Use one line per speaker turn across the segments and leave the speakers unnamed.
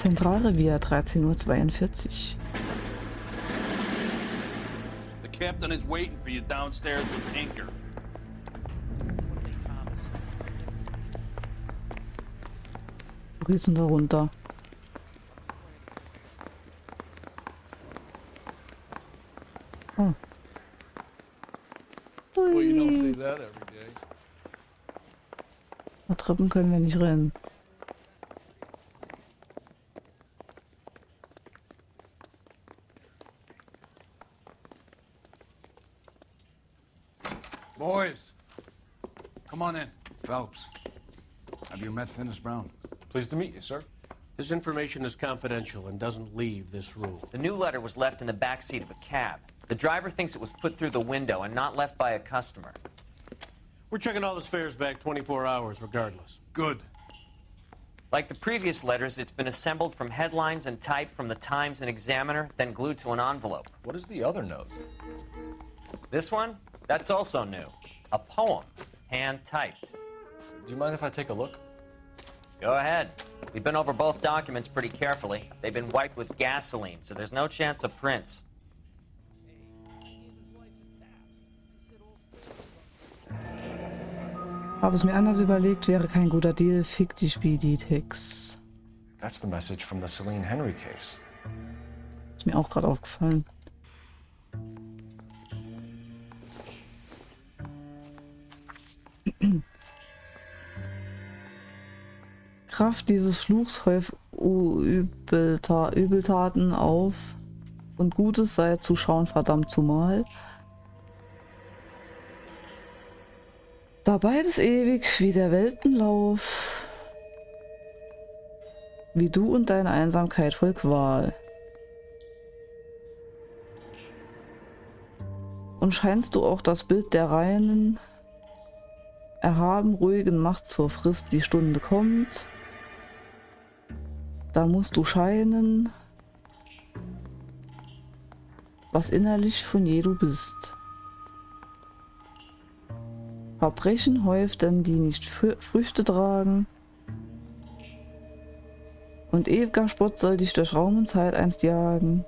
Zentralrevier, 13:42 Uhr.
The captain is waiting for you downstairs with Tinker.
Wo geht's denn da runter? Oh.
Well, you don't
Hui.
see that every day.
Auf Treppen können wir nicht rennen.
Boys, come on in. Phelps, have you met Finis Brown?
Pleased to meet you, sir.
His information is confidential and doesn't leave this room.
The new letter was left in the back seat of a cab. The driver thinks it was put through the window and not left by a customer.
We're checking all his fares back 24 hours regardless.
Good.
Like the previous letters, it's been assembled from headlines and type from the Times and Examiner, then glued to an envelope.
What is the other note?
This one? That's also new. A poem, hand-typed.
Do you mind if I take a look?
Go ahead. We've been over both documents pretty carefully. They've been wiped with gasoline, so there's no chance of prints.
Habe es mir anders überlegt, wäre kein guter Deal. Fick die Speedy-Ticks.
That's the message from the Celine Henry case.
Ist mir auch gerade aufgefallen. Kraft dieses Fluchs häuft Übeltaten auf und Gutes sei zu schauen verdammt zumal. Da beides ewig wie der Weltenlauf, wie du und deine Einsamkeit voll Qual. Und scheinst du auch das Bild der reinen, erhaben ruhigen Macht zur Frist, die Stunde kommt, da musst du scheinen, was innerlich von je du bist. Verbrechen häuften, die nicht Früchte tragen, und ewiger Spott soll dich durch Raum und Zeit einst jagen.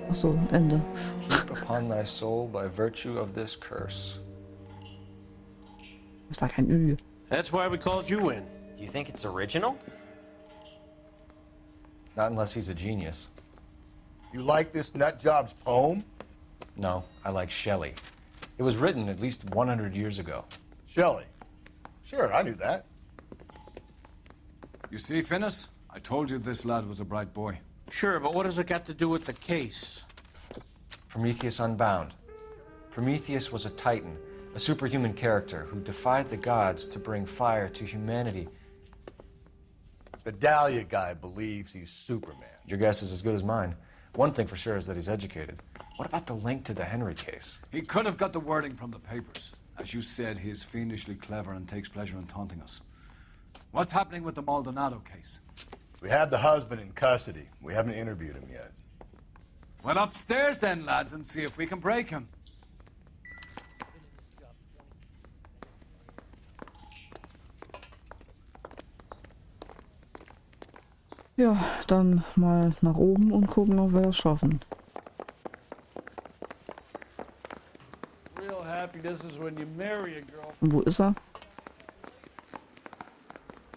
Achso, Ende.
Keep upon thy soul by virtue of this curse.
Ist da kein Ü.
That's why we called you in.
Do you think it's original?
Not unless he's a genius.
You like this nutjob's poem?
No, I like Shelley. It was written at least 100 years ago.
Shelley. Sure, I knew that.
You see, Finis? I told you this lad was a bright boy.
Sure, but what has it got to do with the case?
Prometheus Unbound. Prometheus was a titan, a superhuman character who defied the gods to bring fire to humanity.
The Dahlia guy believes he's Superman.
Your guess is as good as mine. One thing for sure is that he's educated. What about the link to the Henry case?
He could have got the wording from the papers. As you said, he is fiendishly clever and takes pleasure in taunting us. What's happening with the Maldonado case?
We have the husband in custody. We haven't interviewed him yet.
Well, upstairs then, lads, and see if we can break him.
Ja, dann mal nach oben und gucken, ob wir das schaffen.
Real happiness is when you marry a girl.
Und wo ist er?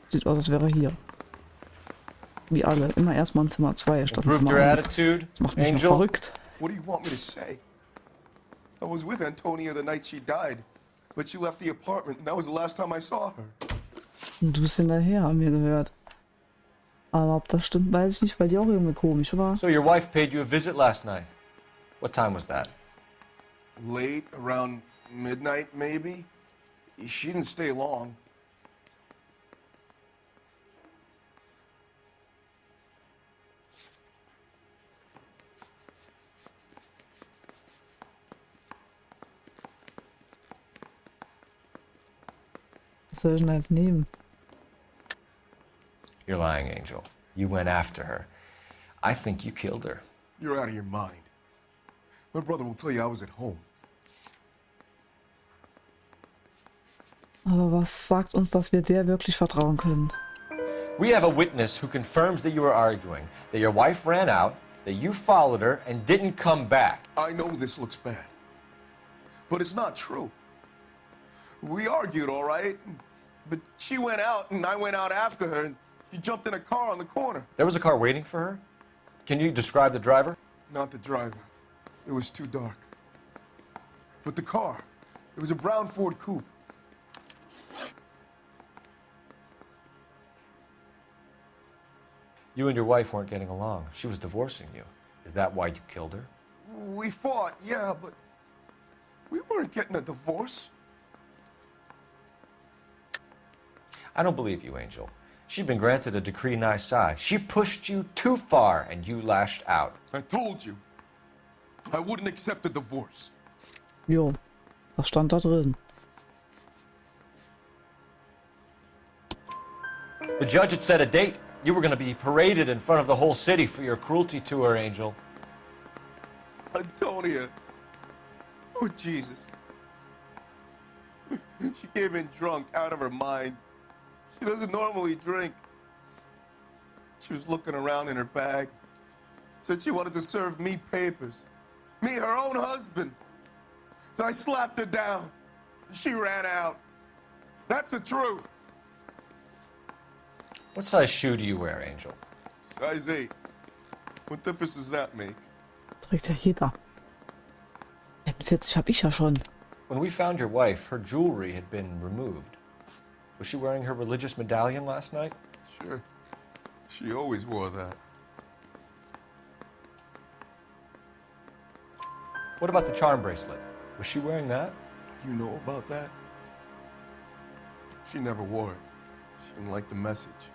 Sieht aus, als wäre er hier. Wie alle. Immer erstmal in Zimmer 2 statt in
Improved
Zimmer
your
1.
attitude,
Das macht mich noch
Angel?
verrückt.
What do you want me to say? I was with Antonia the night she died, but she left the apartment, and that was the last time I saw her.
Und du bist hinterher, haben wir gehört. Aber ob das stimmt, weiß ich nicht, weil die auch irgendwie komisch war.
So your wife paid you a visit last night. What time was that?
Late, around midnight, maybe? She didn't stay long.
Was soll ich denn da jetzt nehmen?
You're lying, Angel. You went after her. I think you killed her.
You're out of your mind. My brother will tell you I was at home.
Aber was sagt uns, dass wir der wirklich vertrauen können?
We have a witness who confirms that you were arguing, that your wife ran out, that you followed her and didn't come back.
I know this looks bad, but it's not true. We argued, all right, but she went out and I went out after her and she jumped in a car on the corner.
There was a car waiting for her? Can you describe the driver?
Not the driver. It was too dark. But the car, it was a brown Ford coupe.
You and your wife weren't getting along. She was divorcing you. Is that why you killed her?
We fought, yeah, but we weren't getting a divorce.
I don't believe you, Angel. She'd been granted a decree nisi. She pushed you too far and you lashed out.
I told you, I wouldn't accept a divorce.
Jo, was stand da drin?
The judge had set a date. You were going to be paraded in front of the whole city for your cruelty to her, Angel.
Antonia. Oh, Jesus. She came in drunk, out of her mind. She doesn't normally drink. She was looking around in her bag. Said she wanted to serve me papers. Me, her own husband. So I slapped her down. She ran out. That's the truth.
What size shoe do you wear, Angel?
Size 8. What difference does that make?
Trägt ja jeder. 41 hab ich ja schon.
When we found your wife, her jewelry had been removed. Was she wearing her religious medallion last night?
Sure. She always wore that.
What about the charm bracelet? Was she wearing that?
You know about that? She never wore it. She didn't like the message.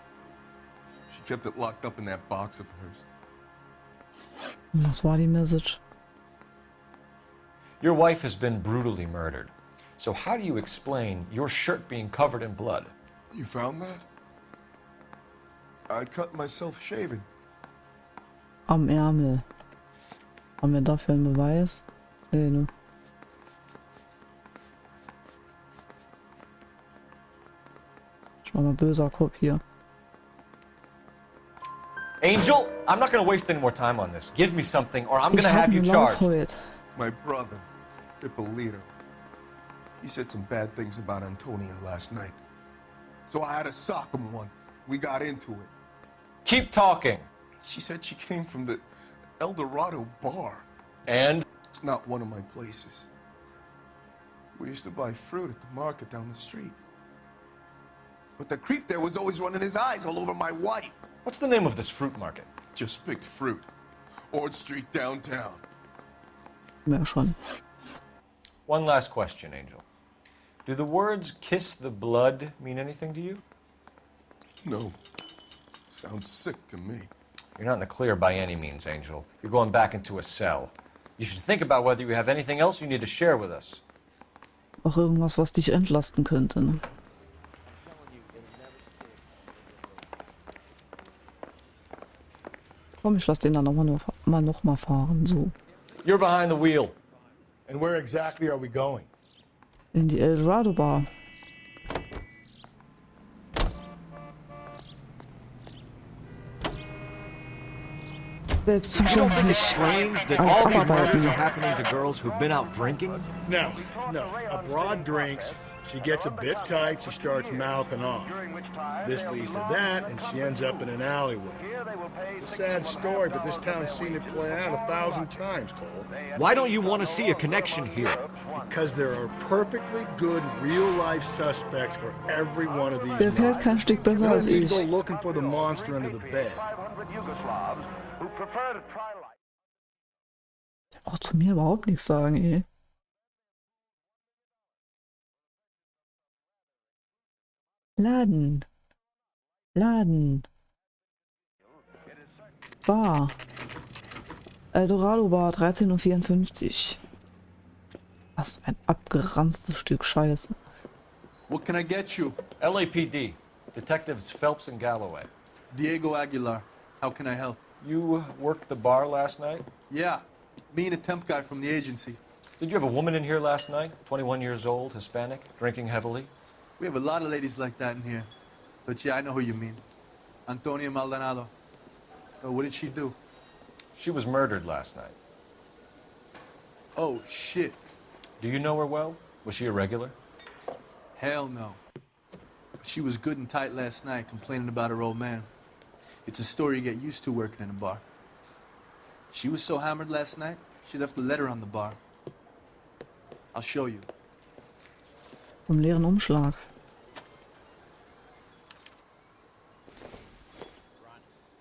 She kept it locked up in that box of hers.
Was war die Message?
Your wife has been brutally murdered. So how do you explain your shirt being covered in blood?
You found that? I cut myself shaving.
Am Ärmel. Haben wir dafür einen Beweis? Nee, ne? Ich war mal böser Kopf hier.
Angel, I'm not going to waste any more time on this. Give me something or I'm going
Ich
to
hab
have you
einen
charged.
Lauf heute.
My brother, Ippolito, he said some bad things about Antonia last night. So I had to sock him one. We got into it.
Keep talking.
She said she came from the El Dorado bar.
And?
It's not one of my places. We used to buy fruit at the market down the street. But the creep there was always running his eyes all over my wife.
What's the name of this fruit market?
Just picked fruit. Orange Street downtown.
Ja, schon.
One last question, Angel. Do the words kiss the blood mean anything to you?
No. Sounds sick to me.
You're not in the clear by any means, Angel. You're going back into a cell. You should think about whether you have anything else you need to share with us.
Auch irgendwas, was dich entlasten könnte, ne? Komm, ich lass den dann noch mal fahren, so.
You're behind the wheel.
And where exactly are we going?
In die El Dorado Bar. Selbstverständlich.
Strange that
Alles
all these murders
abarbeiten.
are happening to girls who've been out drinking?
No. A broad drinks. She gets a bit tight, she starts mouthing off. This leads to that, and she ends up in an alleyway. It's a sad story, but this town's seen it play out 1,000 times, Cole.
Why don't you want to see a connection here?
Because there are perfectly good real-life suspects for every one of these
Der fährt kein Stück
You
besser
don't
als
need to
ich.
go looking for the monster under the bed.
Auch zu mir überhaupt nichts sagen, ey. Laden. Bar. El Dorado Bar, 13:54 Uhr. Was ein abgeranztes Stück Scheiße.
What can I get you?
LAPD. Detectives Phelps and Galloway.
Diego Aguilar. How can I help?
You worked the bar last night?
Yeah, me and a temp guy from the agency.
Did you have a woman in here last night? 21 years old, Hispanic, drinking heavily?
We have a lot of ladies like that in here. But yeah, I know who you mean.
Antonia Maldonado. What did she do?
She was murdered last night.
Oh, shit.
Do you know her well? Was she a regular?
Hell no. She was good and tight last night, complaining about her old man. It's a story you get used to working in a bar. She was so hammered last night, she left a letter on the bar. I'll show you.
Vom leeren Umschlag.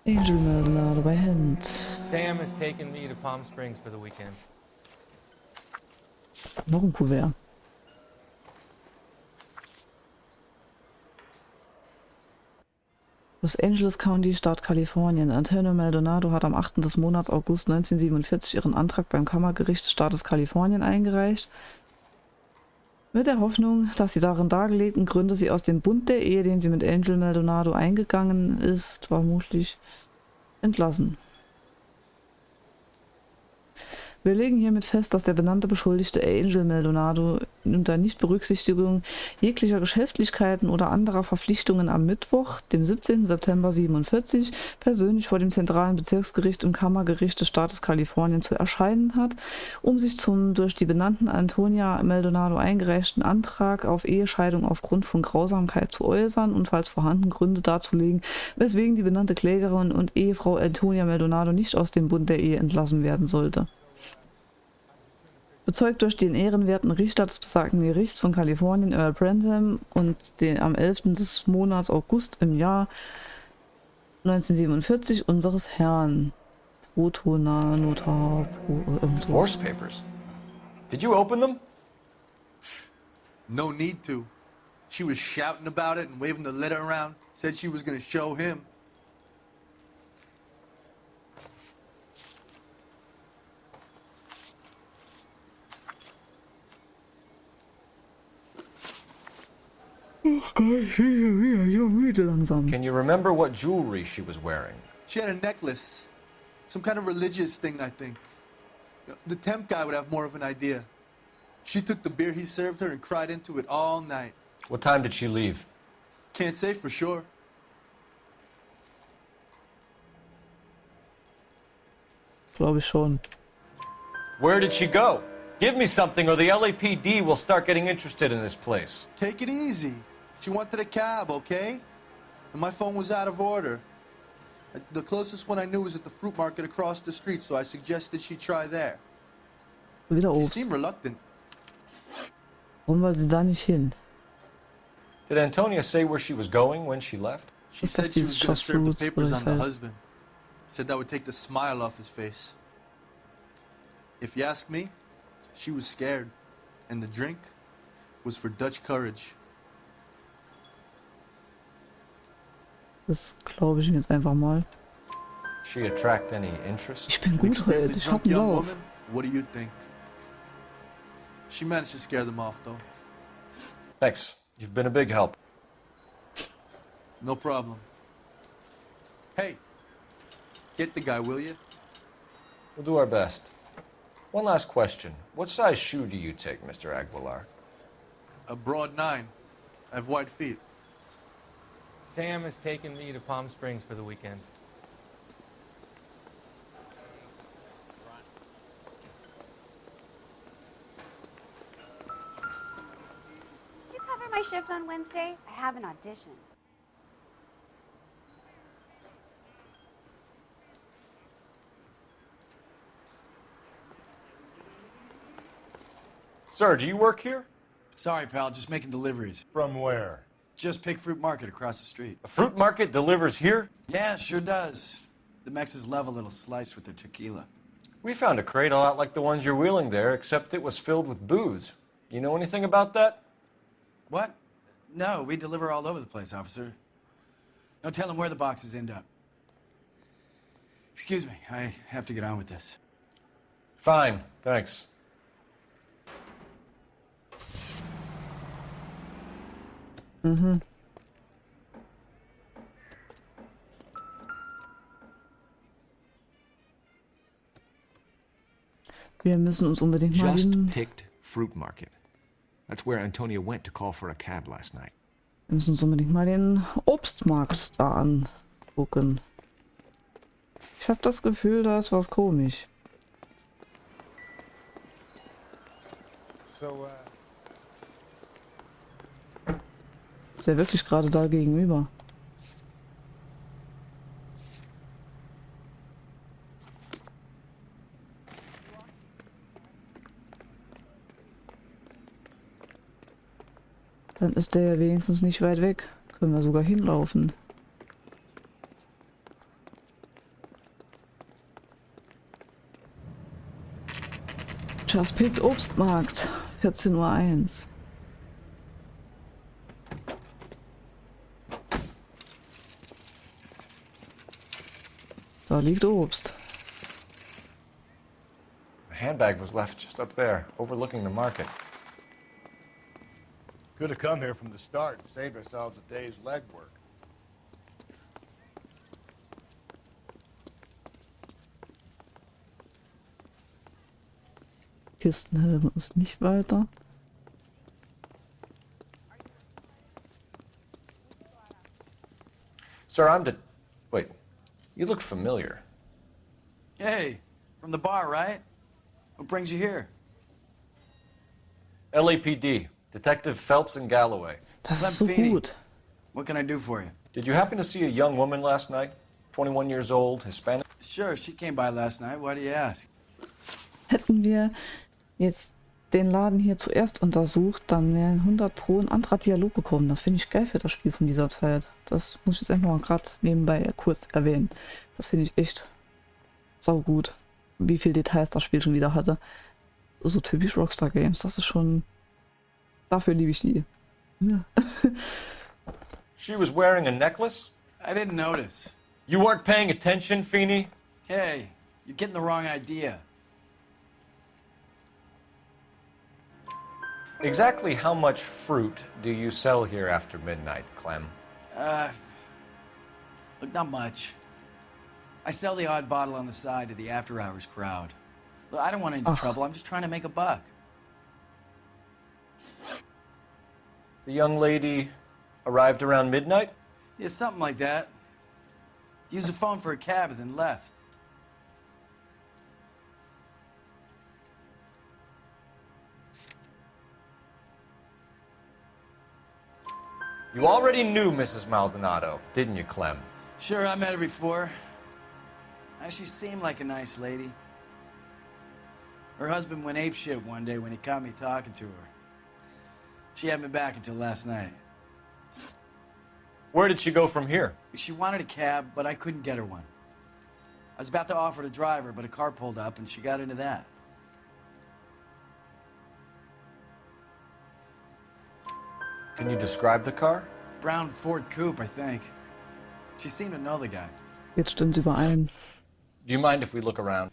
Angel Maldonado bei Hand.
Sam has taken me to Palm Springs for the weekend.
Noch ein Kuvert. Los Angeles County, Staat Kalifornien. Antonio Maldonado hat am 8. des Monats August 1947 ihren Antrag beim Kammergericht des Staates Kalifornien eingereicht, mit der Hoffnung, dass die darin dargelegten Gründe sie aus dem Bund der Ehe, den sie mit Angel Maldonado eingegangen ist, vermutlich entlassen. Wir legen hiermit fest, dass der benannte Beschuldigte Angel Maldonado unter Nichtberücksichtigung jeglicher Geschäftlichkeiten oder anderer Verpflichtungen am Mittwoch, dem 17. September 1947, persönlich vor dem Zentralen Bezirksgericht und Kammergericht des Staates Kalifornien zu erscheinen hat, um sich zum durch die benannten Antonia Maldonado eingereichten Antrag auf Ehescheidung aufgrund von Grausamkeit zu äußern und falls vorhanden Gründe darzulegen, weswegen die benannte Klägerin und Ehefrau Antonia Maldonado nicht aus dem Bund der Ehe entlassen werden sollte. Bezeugt durch den ehrenwerten Richter des besagten Gerichts von Kalifornien, Earl Branham, und den am 11. des Monats August im Jahr 1947 unseres Herrn. Protonanotar.
Divorce papers. Did you open them?
No need to. She was shouting about it and waving the letter around. Said she was gonna show him.
Can you remember what jewelry she was wearing?
She had a necklace. Some kind of religious thing, I think. The temp guy would have more of an idea. She took the beer he served her and cried into it all night.
What time did she leave?
Can't say for sure.
Glaube ich schon.
Where did she go? Give me something or the LAPD will start getting interested in this place.
Take it easy. She wanted a cab, okay? And my phone was out of order. The closest one I knew was at the fruit market across the street, so I suggested she try there.
Wieder
She
Obst.
seemed reluctant.
Warum wollte sie da nicht hin?
Did Antonia say where she was going when she left?
She
Was
said
das
she was
dieses
going to
Just
serve the
Fruits,
papers
oder
on the
das heißt?
husband. Said that would take the smile off his face. If you ask me, she was scared. And the drink was for Dutch courage.
Das glaube ich mir jetzt einfach mal.
She attract any interest?
Ich bin
An
gut heute,
extremely
ich
drunk
hab einen
young
Lauf.
woman? What do you think? She managed to scare them off, though.
Thanks. You've been a big help.
No problem. Hey, get the guy, will you?
We'll do our best. One last question. What size shoe do you take, Mr. Aguilar?
A broad 9. I have wide feet.
Sam has taken me to Palm Springs for the weekend.
Did you cover my shift on Wednesday? I have an audition.
Sir, do you work here?
Sorry, pal, just making deliveries.
From where?
Just Pig Fruit Market across the street.
A fruit market delivers here?
Yeah, sure does. The Mexes love a little slice with their tequila.
We found a crate a lot like the ones you're wheeling there, except it was filled with booze. You know anything about that?
What? No, we deliver all over the place, officer. Don't tell them where the boxes end up. Excuse me, I have to get on with this.
Fine, thanks.
Mhm. Wir müssen uns unbedingt mal
Just
den,
picked Fruit Market. That's where Antonia went to call for a cab last night.
wir müssen uns unbedingt mal den Obstmarkt da gucken. Ich habe das Gefühl, da ist was komisch. Ist er wirklich gerade da gegenüber? Dann ist der ja wenigstens nicht weit weg. Können wir sogar hinlaufen. Just Picked Obstmarkt. 14:01 Uhr. Da liegt Obst.
The handbag was left just up there, overlooking the market.
Could have come here from the start and saved ourselves a day's legwork.
Kistenhelm ist nicht weiter.
Sir, Wait, you look familiar.
Hey, from the bar, right? What brings you here?
LAPD, Detective Phelps and Galloway.
Das ist so gut.
What can I do for you?
Did you happen to see a young woman last night? 21 years old, Hispanic?
Sure, she came by last night. Why do you ask?
Hätten wir jetzt den Laden hier zuerst untersucht, dann wären 100 Pro ein anderer Dialog gekommen. Das finde ich geil für das Spiel von dieser Zeit. Das muss ich jetzt einfach mal gerade nebenbei kurz erwähnen. Das finde ich echt saugut, wie viele Details das Spiel schon wieder hatte. So typisch Rockstar Games, das ist schon... Dafür liebe ich die. Ja.
She was wearing a necklace?
I didn't notice.
You weren't paying attention, Feeney?
Hey, you're getting the wrong idea.
Exactly how much fruit do you sell here after midnight, Clem?
Look, not much. I sell the odd bottle on the side to the after-hours crowd. Look, I don't want any trouble. I'm just trying to make a buck.
The young lady arrived around midnight?
Yeah, something like that. Used the phone for a cab and then left.
You already knew Mrs. Maldonado, didn't you, Clem?
Sure, I met her before. She seemed like a nice lady. Her husband went apeshit one day when he caught me talking to her. She hadn't been back until last night.
Where did she go from here?
She wanted a cab, but I couldn't get her one. I was about to offer to drive her, but a car pulled up and she got into that.
Can you describe the car?
Brown Ford Coupe, I think. She seemed to know the guy.
Jetzt stimmt sie überein.
Do you mind if we look around?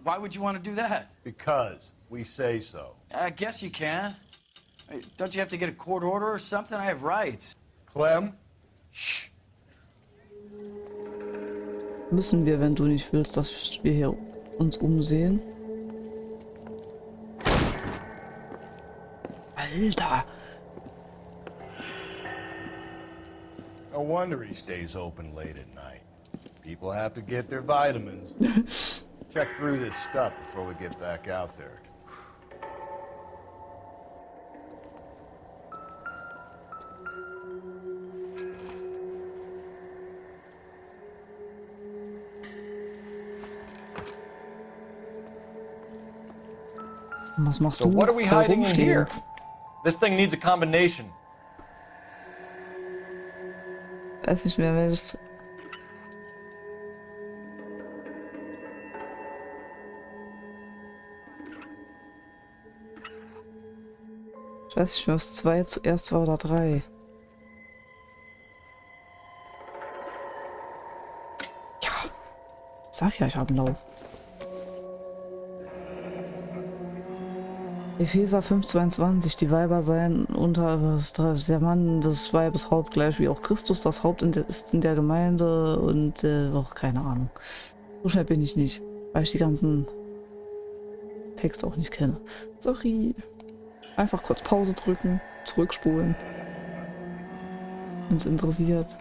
Why would you want to do that?
Because we say so.
I guess you can. Don't you have to get a court order or something? I have rights.
Clem? Shh.
Müssen wir, wenn du nicht willst, dass wir hier uns umsehen? Alter!
No wonder he stays open late at night. People have to get their vitamins. Check through this stuff before we get back out there.
Was machst
So
du?
what are we
Frau
hiding in
rumstehen?
here? This thing needs a combination.
Weiß nicht mehr, welches. Ich weiß nicht mehr, was 2 zuerst war oder 3. Ja. Sag ja, ich habe einen Lauf. Epheser 5,22, die Weiber seien unter der Mann des Weibes Haupt gleich wie auch Christus das Haupt ist in der Gemeinde und auch keine Ahnung. So schnell bin ich nicht, weil ich die ganzen Texte auch nicht kenne. Sorry. Einfach kurz Pause drücken, zurückspulen. Uns interessiert.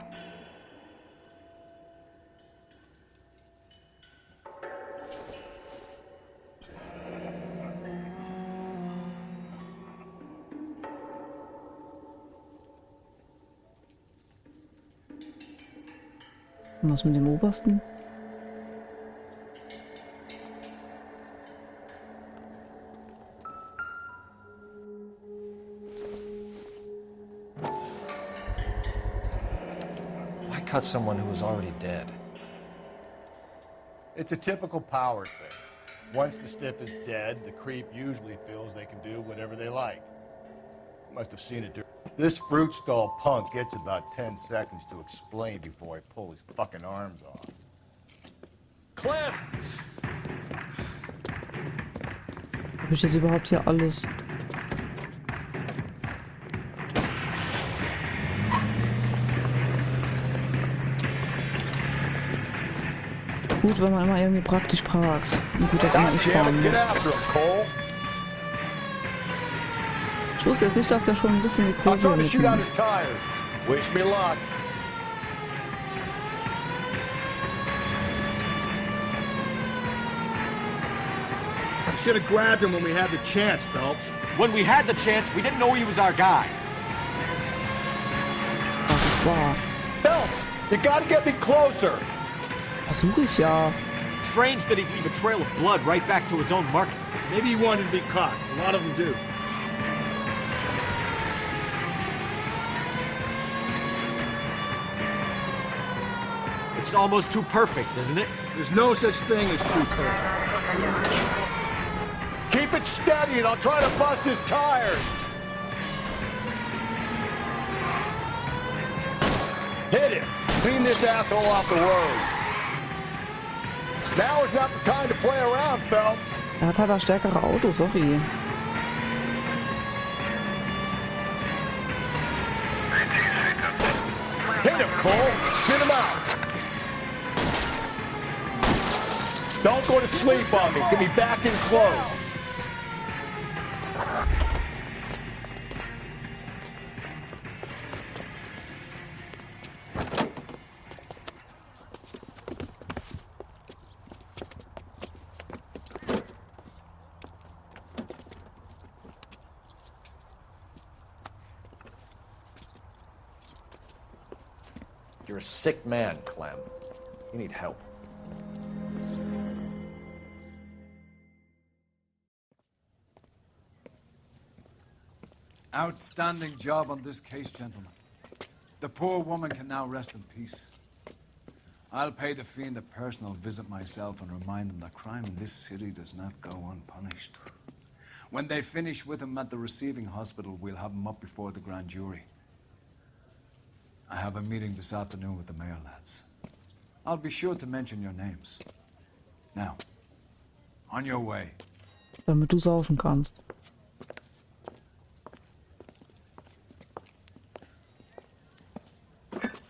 Und was mit dem Obersten?
Why cut someone who was already dead?
It's a typical power thing. Once the stiff is dead, the creep usually feels they can do whatever they like. Must have seen it. This fruit stall punk gets about 10 seconds to explain before I pull his fucking arms off. Clem!
Habe ich jetzt überhaupt hier alles? Gut, wenn man immer irgendwie praktisch fragt. Und gut, dass immer ich fahren muss. Ich wusste jetzt nicht, dass der schon ein bisschen die Kurve mitnimmt.
Wish me luck. I should have grabbed him when we had the chance, Phelps.
When we had the chance, we didn't know he was our guy.
Das ist wahr.
Phelps, you gotta get me closer.
Versuche ich ja.
Strange that he'd leave a trail of blood right back to his own market.
Maybe he wanted to be caught. A lot of them do.
It's almost too perfect, isn't it?
There's no such thing as too perfect. Keep it steady and I'll try to bust his tires. Hit him. Clean this asshole off the road. Now is not the time to play around, Phelps.
Hat aber stärkere Autos, sorry.
Hit him, Cole. Spin him out. Don't go to sleep on me. Get me back in close.
You're a sick man, Clem. You need help.
Outstanding job on this case, gentlemen. The poor woman can now rest in peace. I'll pay the fiend a personal visit myself and remind him that crime in this city does not go unpunished. When they finish with him at the receiving hospital, we'll have him up before the grand jury. I have a meeting this afternoon with the mayor lads. I'll be sure to mention your names. Now, on your way.
Damit du saufen kannst.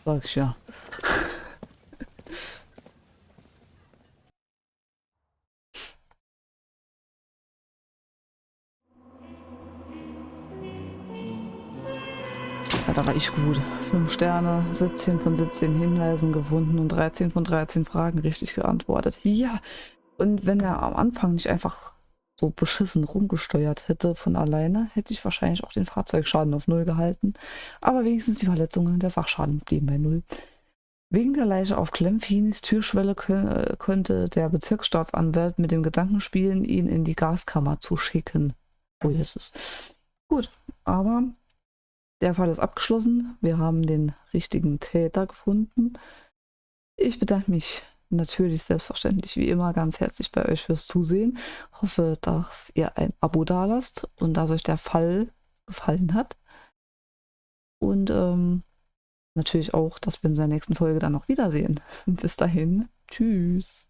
Sag ich ja. Ja, da war ich gut. 5 Sterne, 17 von 17 Hinweisen gefunden und 13 von 13 Fragen richtig geantwortet. Ja, und wenn er am Anfang nicht einfach so beschissen rumgesteuert hätte von alleine, hätte ich wahrscheinlich auch den Fahrzeugschaden auf 0 gehalten. Aber wenigstens die Verletzungen, der Sachschaden blieben bei 0. Wegen der Leiche auf Clemfinis Türschwelle könnte der Bezirksstaatsanwalt mit dem Gedanken spielen, ihn in die Gaskammer zu schicken. Oh, jetzt ist gut, aber der Fall ist abgeschlossen. Wir haben den richtigen Täter gefunden. Ich bedanke mich natürlich selbstverständlich wie immer ganz herzlich bei euch fürs Zusehen. Hoffe, dass ihr ein Abo dalasst und dass euch der Fall gefallen hat. Und natürlich auch, dass wir in der nächsten Folge dann noch wiedersehen. Bis dahin, tschüss.